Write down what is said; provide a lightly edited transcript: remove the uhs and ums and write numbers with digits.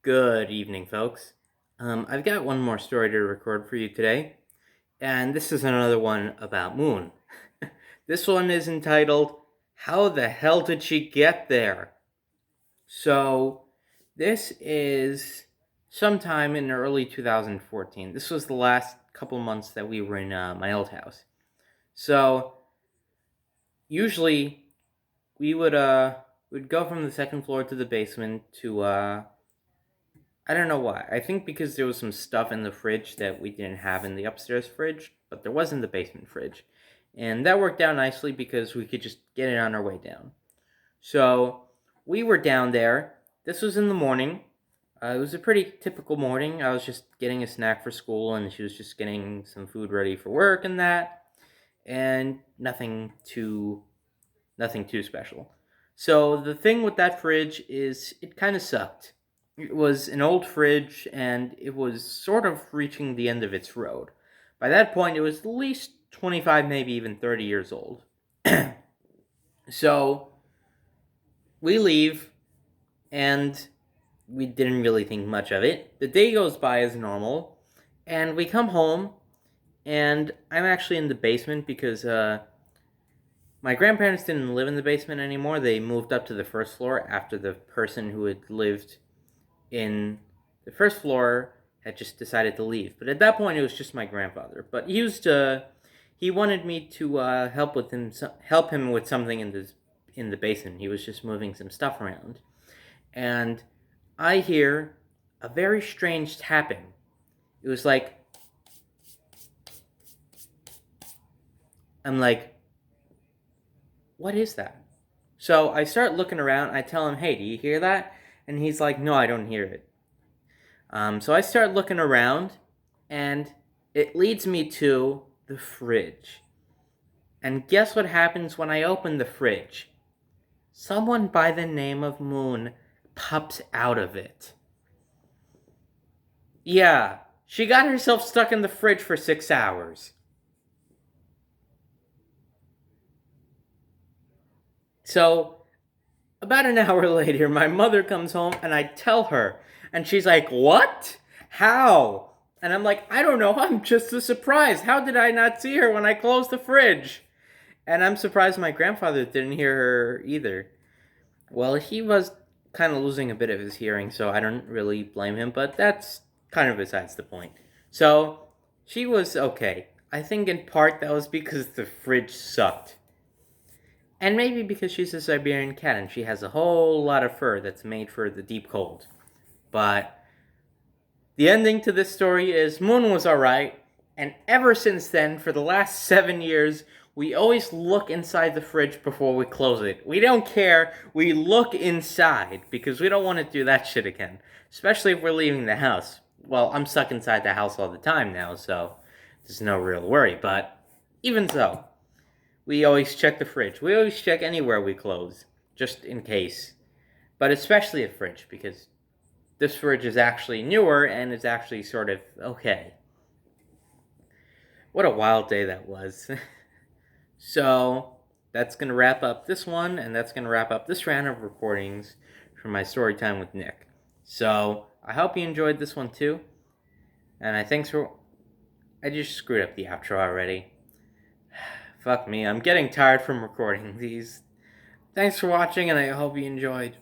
Good evening, folks. I've got one more story to record for you today, and this is another one about Moon. This one is entitled, How the Hell Did She Get There? So, this is sometime in early 2014. This was the last couple months that we were in my old house. So, usually we'd go from the second floor to the basement to I don't know why. I think because there was some stuff in the fridge that we didn't have in the upstairs fridge, but there was in the basement fridge. And that worked out nicely because we could just get it on our way down. So we were down there. This was in the morning. It was a pretty typical morning. I was just getting a snack for school, and she was just getting some food ready for work and that. And nothing too special. So the thing with that fridge is it kind of sucked. It was an old fridge, and it was sort of reaching the end of its road. By that point, it was at least 25, maybe even 30 years old. So we leave, and we didn't really think much of it. The day goes by as normal, and we come home, and I'm actually in the basement because my grandparents didn't live in the basement anymore. They moved up to the first floor after the person who had lived in the first floor had just decided to leave. But at that point, it was just my grandfather. But he wanted me to help him with something in the basement. He was just moving some stuff around, and I hear a very strange tapping. It was like, I'm like, what is that? So I start looking around. I tell him, hey, do you hear that? And he's like, no, I don't hear it. So I start looking around, and it leads me to the fridge. And guess what happens when I open the fridge? Someone by the name of Moon pops out of it. Yeah, she got herself stuck in the fridge for 6 hours. So, about an hour later, my mother comes home, and I tell her, and she's like, what? How? And I'm like, I don't know, I'm just a surprise. How did I not see her when I closed the fridge? And I'm surprised my grandfather didn't hear her either. Well, he was kind of losing a bit of his hearing, so I don't really blame him, but that's kind of besides the point. So, she was okay. I think in part that was because the fridge sucked. And maybe because she's a Siberian cat and she has a whole lot of fur that's made for the deep cold. But the ending to this story is Moon was alright, and ever since then, for the last 7 years, we always look inside the fridge before we close it. We don't care, we look inside, because we don't want to do that shit again. Especially if we're leaving the house. Well, I'm stuck inside the house all the time now, so there's no real worry, but even so, we always check the fridge. We always check anywhere we close, just in case. But especially a fridge, because this fridge is actually newer and is actually sort of okay. What a wild day that was. So, that's going to wrap up this one, and that's going to wrap up this round of recordings for my story time with Nick. So, I hope you enjoyed this one too. And I just screwed up the outro already. Fuck me, I'm getting tired from recording these. Thanks for watching, and I hope you enjoyed.